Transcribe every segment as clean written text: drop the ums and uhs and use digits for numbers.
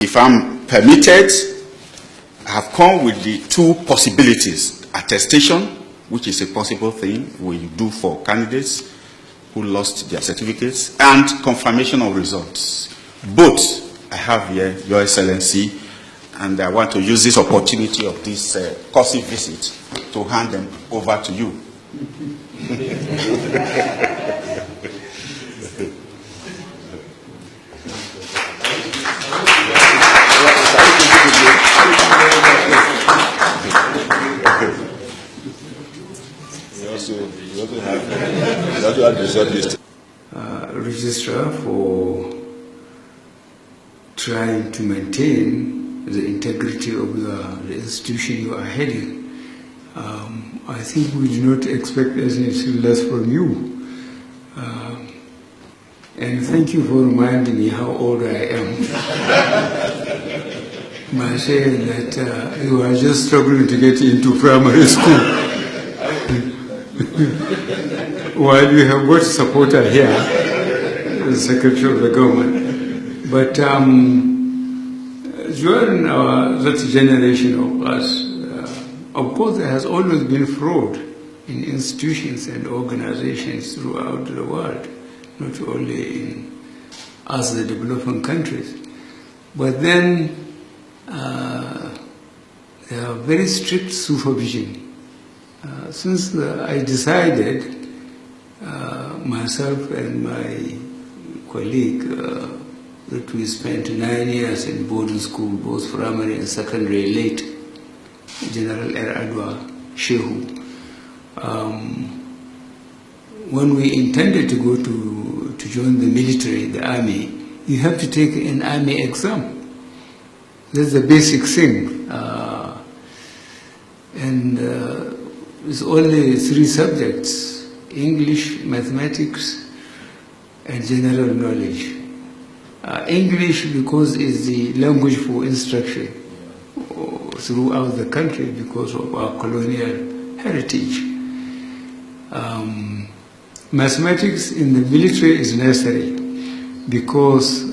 if I'm permitted, I have come with the two possibilities: attestation, which is a possible thing we do for candidates who lost their certificates, and confirmation of results. Both I have here, Your Excellency, and I want to use this opportunity of this courtesy visit to hand them over to you. Registrar, for trying to maintain the integrity of the institution you are heading. I think we do not expect anything less from you. And thank you for reminding me how old I am by saying that you are just struggling to get into primary school. While you have got a supporter here, the Secretary of the Government. But during that generation of us, of course there has always been fraud in institutions and organizations throughout the world, not only in us, the developing countries. But then there are very strict supervision. Since I decided, myself and my colleague, that we spent 9 years in boarding school, both primary and secondary, late General Adwa Shehu. When we intended to go to join the military, the army, you have to take an army exam. That's the basic thing. And it's only 3 subjects: English, mathematics, and general knowledge. English, because it's the language for instruction throughout the country because of our colonial heritage. Mathematics in the military is necessary because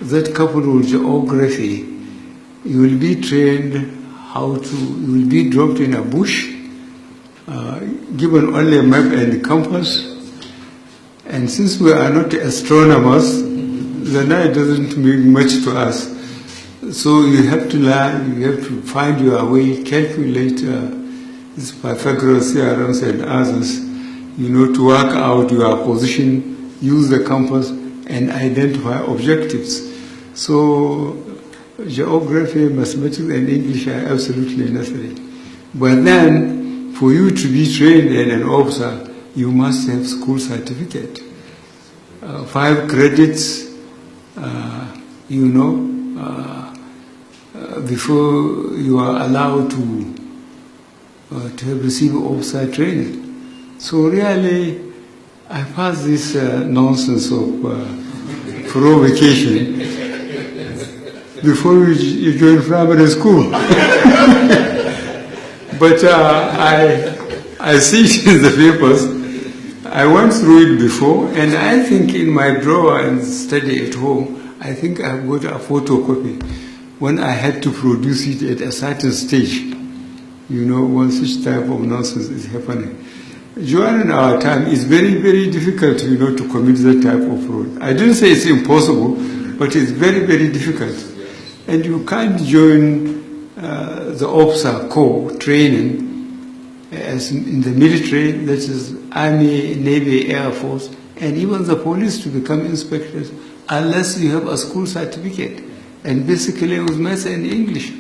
that coupled with geography, you will be trained you will be dropped in a bush, given only a map and compass. And since we are not astronomers, the night doesn't mean much to us. So you have to learn, you have to find your way, calculate this Pythagoras theorems and others, to work out your position, use the compass, and identify objectives. So geography, mathematics, and English are absolutely necessary. But then, for you to be trained as an officer, you must have school certificate. 5 credits, before you are allowed to have received officer training. So really, I passed this nonsense of provocation before you join primary school. But I see it in the papers. I went through it before, and I think in my drawer and study at home, I think I've got a photocopy when I had to produce it at a certain stage, when such type of nonsense is happening. During our time, it's very, very difficult, to commit that type of fraud. I didn't say it's impossible, but it's very, very difficult. And you can't join the officer corps training as in the military, that is Army, Navy, Air Force, and even the police to become inspectors, unless you have a school certificate. And basically with maths and English,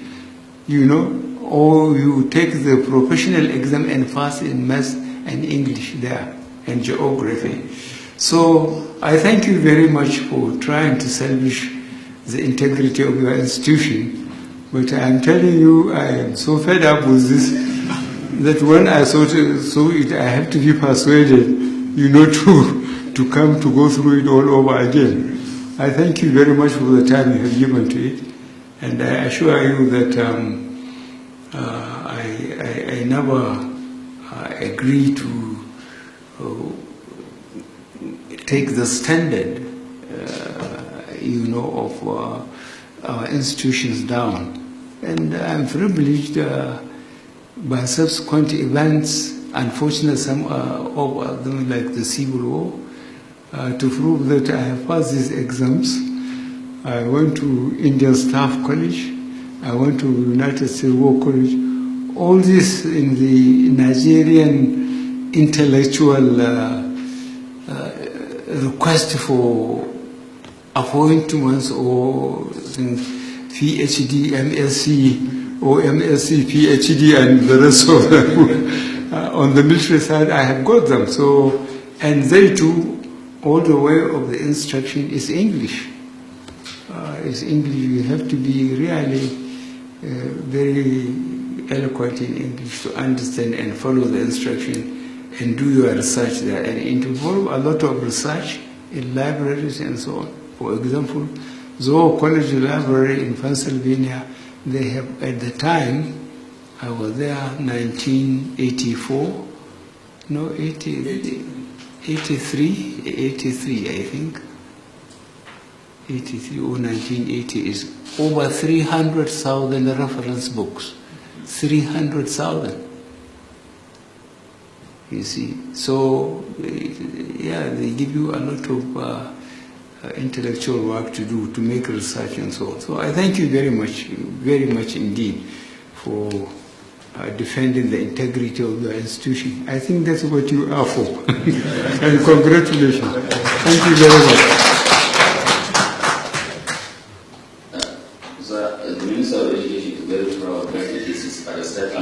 or you take the professional exam and pass in maths and English there, and geography. So I thank you very much for trying to salvage the integrity of your institution. But I'm telling you, I am so fed up with this that when I saw it, I have to be persuaded, to come to go through it all over again. I thank you very much for the time you have given to it, and I assure you that I never agree to take the standard, of our institutions down. And I'm privileged by subsequent events, unfortunately some of them like the Civil War, to prove that I have passed these exams. I went to Indian Staff College, I went to United States War College, all this in the Nigerian intellectual request for appointments or PhD, MSc, or MSc, PhD, and the rest of them. On the military side, I have got them. So, and they too, all the way of the instruction is English. It's English. You have to be really very eloquent in English to understand and follow the instruction and do your research there. And it involves a lot of research in libraries and so on. For example, Zoe College Library in Pennsylvania, they have, at the time, I was there 1984, no, 83, I think. 83 or 1980 is over 300,000 reference books. 300,000. You see. So, yeah, they give you a lot of intellectual work to do, to make research and so on. So I thank you very much indeed for defending the integrity of the institution. I think that's what you are for. And congratulations. Thank you very much. The Minister of Education is very proud that it is his parastatal.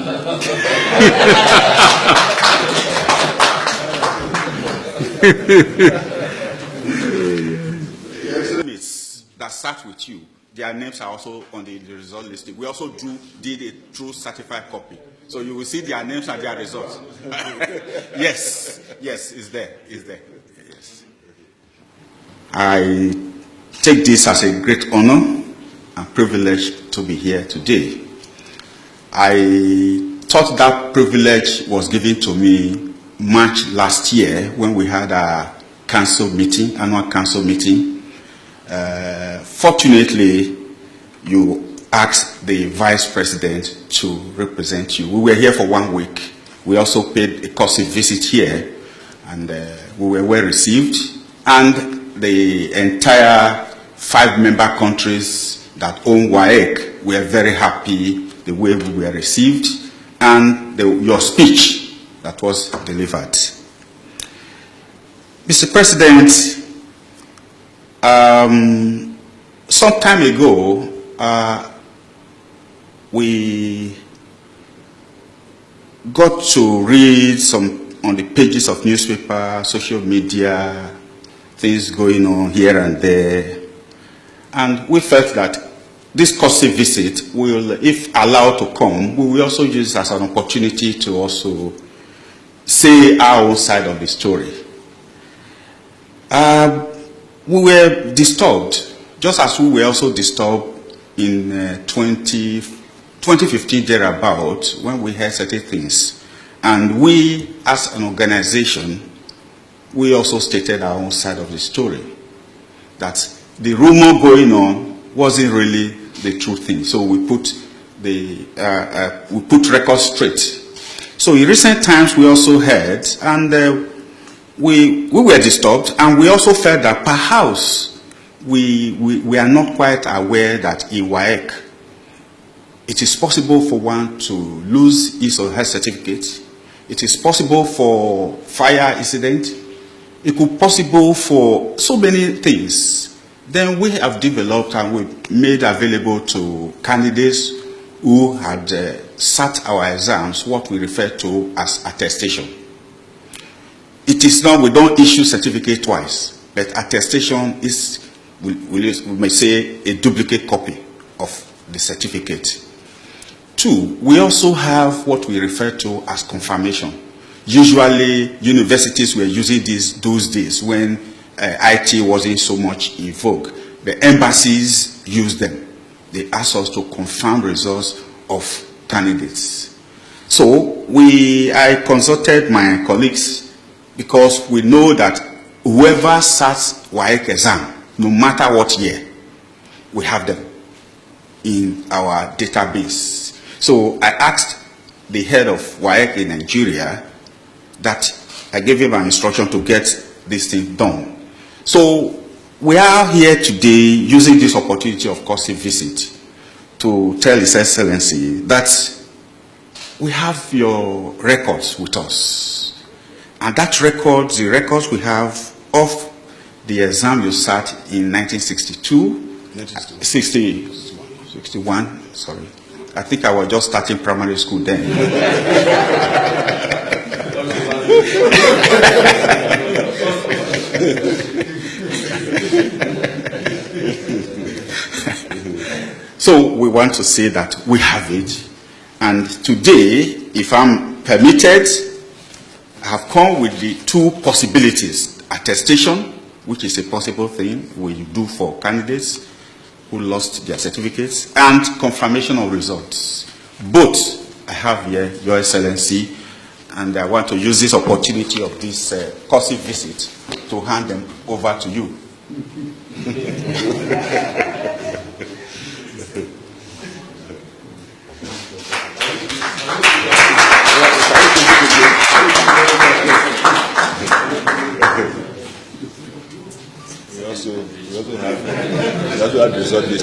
That start with you, their names are also on the result list. We also did a true certified copy. So you will see their names and their results. Yes, it's there. Yes. I take this as a great honor and privilege to be here today. I thought that privilege was given to me March last year when we had our annual council meeting. Fortunately, you asked the vice president to represent you. We were here for 1 week. We also paid a courtesy visit here, and we were well received. And the entire 5 member countries that own WAEC were very happy the way we were received and your speech that was delivered. Mr. President, some time ago, we got to read some on the pages of newspaper, social media, things going on here and there. And we felt that this courtesy visit will, if allowed to come, we will also use it as an opportunity to also say our own side of the story. We were disturbed, just as we were also disturbed in 2015 thereabout, when we heard certain things. And we, as an organization, we also stated our own side of the story, that the rumor going on wasn't really the true thing. So we put records straight. So in recent times, we also heard, and we were disturbed, and we also felt that perhaps we are not quite aware that in WAEC, it is possible for one to lose his or her certificate. It is possible for fire incident. It could be possible for so many things. Then we have developed and we made available to candidates who had sat our exams what we refer to as attestation. It is not, we don't issue certificate twice, but attestation is, we may say, a duplicate copy of the certificate. 2, we also have what we refer to as confirmation. Usually, universities were using those days when IT wasn't so much in vogue. The embassies used them. They asked us to confirm results of candidates. So I consulted my colleagues, because we know that whoever sat WAEC exam, no matter what year, we have them. in our database. So I asked the head of WAEC in Nigeria that I gave him an instruction to get this thing done. So we are here today using this opportunity of courtesy visit to tell His Excellency that we have your records with us. And that record, the records we have of the exam you sat in 61, sorry. I think I was just starting primary school then. So we want to say that we have it. And today, if I'm permitted, I have come with the two possibilities. Attestation, which is a possible thing we do for candidates who lost their certificates, and confirmation of results. Both I have here, Your Excellency, and I want to use this opportunity of this courtesy visit to hand them over to you. We also have the result list.